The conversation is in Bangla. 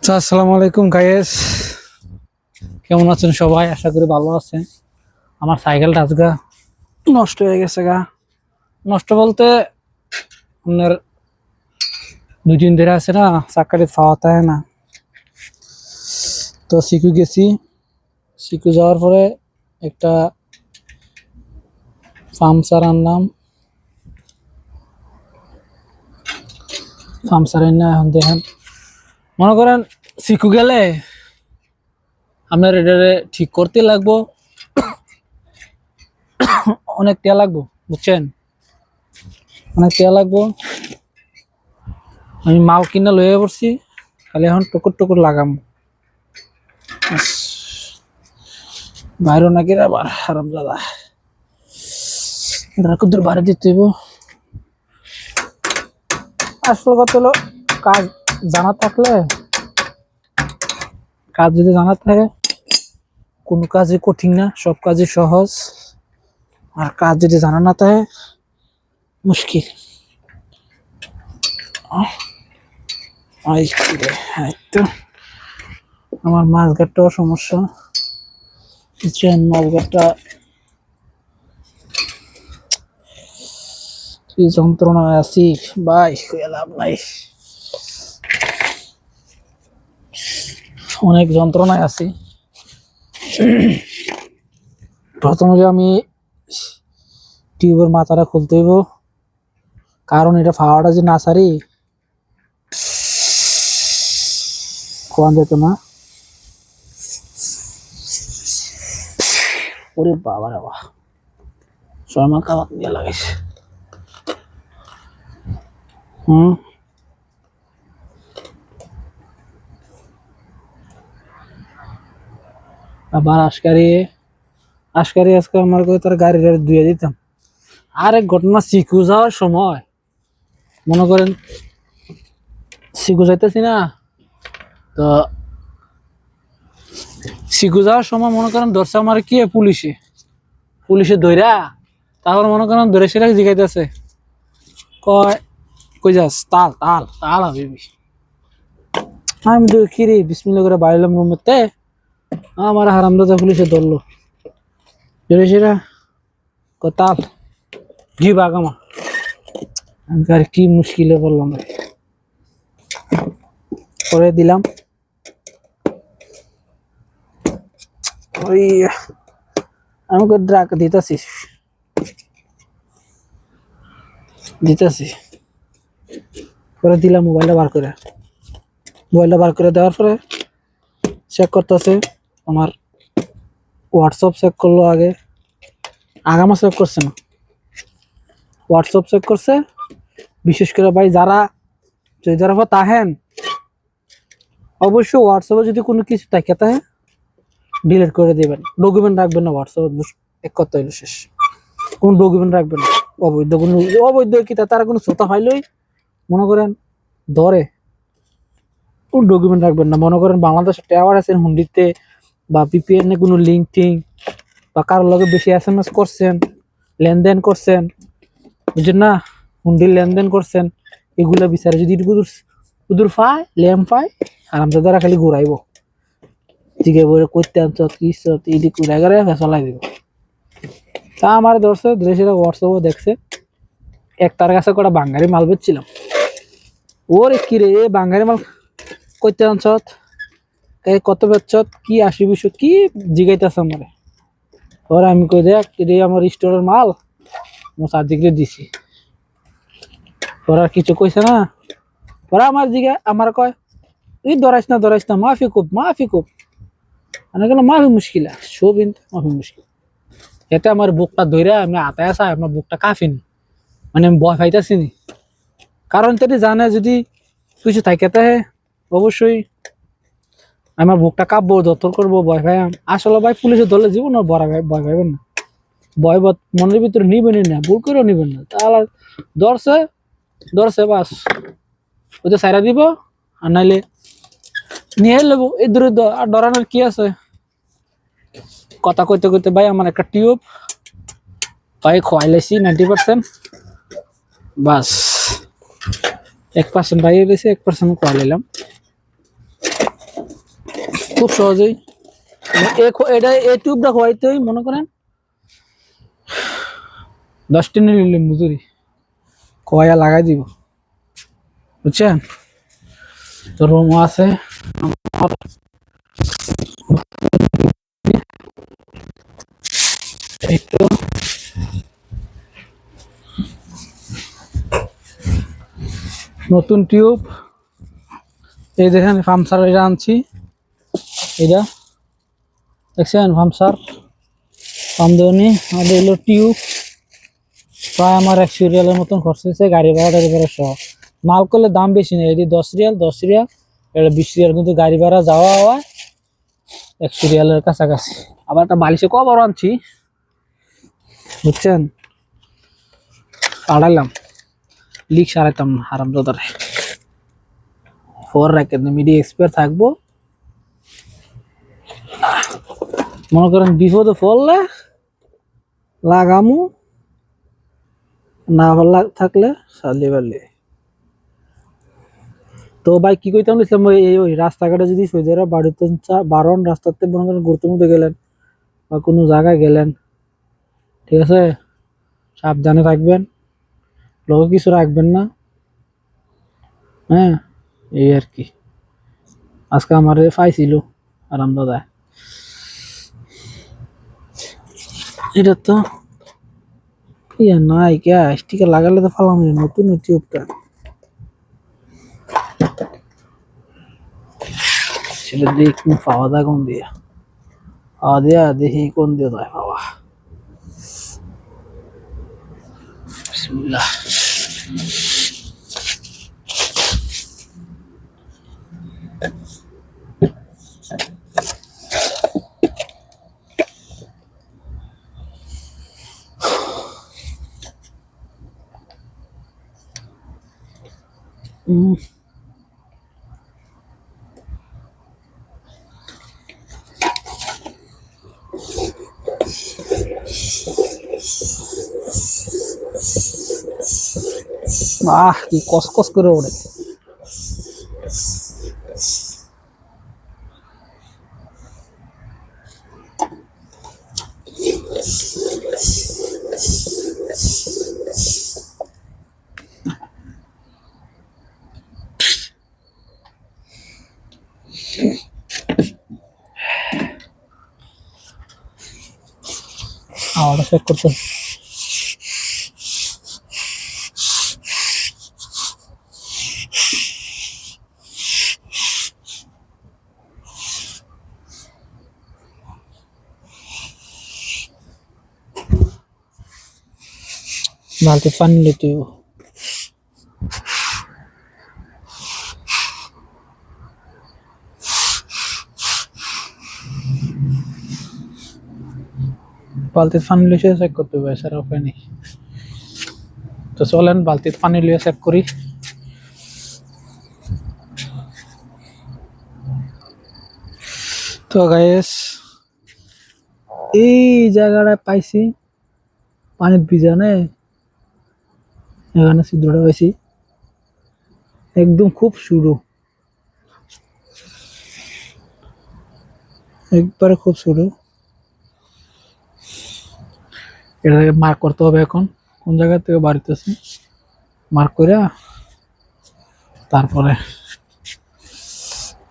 আসসালামু আলাইকুম গাইস, কেমন আছেন সবাই? আশা করি ভালো আছেন। আমার সাইকেলটা আজকে নষ্ট হয়ে গেছে গা। নষ্ট বলতে আপনার 2 দিন ধরে আছে না, চাকাটি ফাওয়াতে হয় না। তো সিকু গেছি, সিকু যাওয়ার পরে একটা পামচার আনলাম। পামচার এনে এখন দেখেন, মনে করেন সিকু গেলে আপনার এটা ঠিক করতে লাগবো, অনেক টাকা লাগবো, বুঝছেন? অনেক টাকা লাগবো। আমি মাল কিনে লয়ে পড়ছি, খালি এখন টুকুর টুকুর লাগাম। বাইরে নাকি আবার হারাম দাদা কুদ্দুর বাড়ি দিতে হইব। আসল কথা হলো, কাজ জানা থাকলে, কাজ যদি জানা থাকে কোনো কাজই কঠিন না, সব কাজই সহজ। আর কাজ যদি জানা না থাকে মুশকিল। তো আমার মাছ ঘাটটাও সমস্যা, মাছ ঘাটটা কি যন্ত্রণায় আছি ভাই, লাভ নাই। অনেক যন্ত্রণায় আছি। প্রথমে যে আমি টিউবের মাথাটা খুলতে হইব, কারণ এটা ফাওয়াটা যে না সারি কোয়ান যেত না। ওরে বাবা রে বাবা, 6 মাস খাওয়া দিয়ে লাগাইছে। আবার আজকে আমার করে তার গাড়ি ধুয়ে দিতাম। আর এক ঘটনা, সিকু যাওয়ার সময় মনে করেন সিকু যাইতেছি না, তো সিকু যাওয়ার সময় মনে করেন ধরছে আমার কি পুলিশে ধইরা, তারপর মনে করেন ধরে সেটা জিগাইতেছে, কয় কই যাস? তাল তাল তাল হাবিবি। আমি তো কি রে বিসমিল্লাহ করে বাইলাম রুমেতে, আমার হারামদাদা পুলিশে ধরলো। ধরে সেটা তাল ঘি বাগামা। আর কি মুশকিলে বললাম, করে দিলাম। ওই আমাকে ড্রাগ দিতেছি করে দিলাম। মোবাইলটা বার করে দেওয়ার পরে চেক করতেছে আমার হোয়াটসঅ্যাপ। চেক করলো আগে, আগামা চেক করছে না, হোয়াটসঅ্যাপ চেক করছে। বিশেষ করে ভাই যারা তাহেন, অবশ্যই হোয়াটসঅ্যাপে যদি কোনো কিছু থাকে তাহে ডিলিট করে দিবেন। ডকুমেন্ট রাখবেন না হোয়াটসঅ্যাপে, এক কথা হইলো শেষ। কোন ডকুমেন্ট রাখবেন না, অবৈধ কি তারা কোনো শ্রোতা হইলই মনে করেন ধরে, কোন ডকুমেন্ট রাখবেন না। মনে করেন বাংলাদেশে টাওয়ার আছেন হুন্ডিতে, বা পিপিএন এ কোনো লিঙ্ক টিঙ্ক, বা কারোর লগে বেশি SMS করছেন, লেনদেন করছেন, বুঝছেন না, হুন্ডির লেনদেন করছেন, এগুলা বিচারে যদি উদুর ফায় ল্যাম পায়, আর আমাদের দ্বারা খালি ঘুরাইব, দিকে বলে করতে আনছ কি ইদি ঘুরাই করে ফেসলাই দিব। তা আমার ধরছে সেটা হোয়াটসঅ্যাপও দেখছে। এক তার কাছে কটা বাঙ্গারি মাল বেচছিলাম, ওরে কি রে বাঙ্গারি মাল করতে আনছ, কত বেচছত, কি 80 20 কি জিগাইতেছে আমারে। ওরা আমি কই দেখ রে আমার স্টোরের মাল সাদিকরে দিছি। ওরা কিছু কইছে না, ওরা আমার জিগা আমার কয় তুই ধরাইস না মাফি খুব আমি কেন মাফি মুশকিল সব মাফি মুশকিল। এতে আমার বুকটা ধরে আমি আতায় আসা, আমার বুকটা কাঁপিনি, মানে আমি ভয় পাইতেছি নি। কারণ তিনি জানে যদি কিছু থাকে তাহে অবশ্যই আমার বুকটা কাঁপবো, যতর করবো, ভয় পাই। আসলে ভাই পুলিশে ধরলে জীবন ভয় পাইবেন না, ভয় মনের ভিতরে নিবেনই না, ভুল করেও নিবেন না। তাহলে ধরছে বাস ওই তো সাইরা দিব, আর নাইলে নিয়ে নেবো। এই দূরে আর ডরানোর কি আছে। কথা কইতে কইতে ভাই আমার একটা টিউব ভাই খোয়াইলেছি 90%, বাস 1% বাইরে রয়েছে, 1% খোয়াইলাম। খুব সহজেই এটা এই টিউবটা হওয়াইতেই মনে করেন 10 টা নিলে মজুরি কয়া লাগাই দিব, বুঝছেন? তো রুম আছে এই তো, নতুন টিউব এই দেখেন ফার্মসার এটা আনছি, এটা দেখছেন ফার্মসার পামদনি। আর এলো টিউব, প্রায় আমার 100 রিয়ালের মতন খরচ হয়েছে গাড়ি ভাড়া টাড়ি ভাড়া সহ। মাল করলে দাম বেশি নেই, এটি 10 রিয়াল এটা 20 রিয়াল, কিন্তু গাড়ি ভাড়া যাওয়া হওয়া 100 রিয়ালের কাছাকাছি। আবার একটা বালিশে কবর আনছি, বুঝছেন? সারাইলাম, লিক সারাইতাম না হারাম দাদারে, ফোর রাখে মিডিয়া এক্সপায়ার থাকবো। মনে করেন বিপদে পড়লে লাগামু, না ভালো থাকলে সালি বালি। তো ভাই কি কইতাম নিছিলাম, ওই রাস্তাঘাটে যদি সোজারা বাড়িতে বারণ রাস্তাতে মনে করেন ঘুরতে মুড়তে গেলেন বা কোনো জায়গায় গেলেন, ঠিক আছে, সাবধানে থাকবেন, লোক কিছু রাখবেন না, হ্যাঁ এই আর কি। আজকে আমার পাইছিল আরাম দাদা, এটা তো ইয়া নাই কে স্টিকার লাগালে তো ফালাম নতুন টিউবটা, সেটা দিয়ে একটু পাওয়া যায় কোন দিয়ে, পাওয়া দিয়া দেখি কোন দিয়ে যায় পাওয়া। বিসমিল্লাহ। বাহ কি কসকস করে ওঠে। হাওয়াটা চেক করতে, বালতি পানি নিতে হইব। বালতির পানি লিয়ে চেক করতে হবে, স্যার উপায় নেই। তো চলেন বালতির পানি লিয়ে চেক করি। তো গাইস এই জায়গাটা পাইছি পানি ভিজানে, এখানে ছিদ্রটা পাইছি একদম খুব শুরু, একবারে খুব শুরু। এটাকে মার্ক করতে হবে এখন কোন জায়গা থেকে বাড়িতেছে, মার্ক করে তারপরে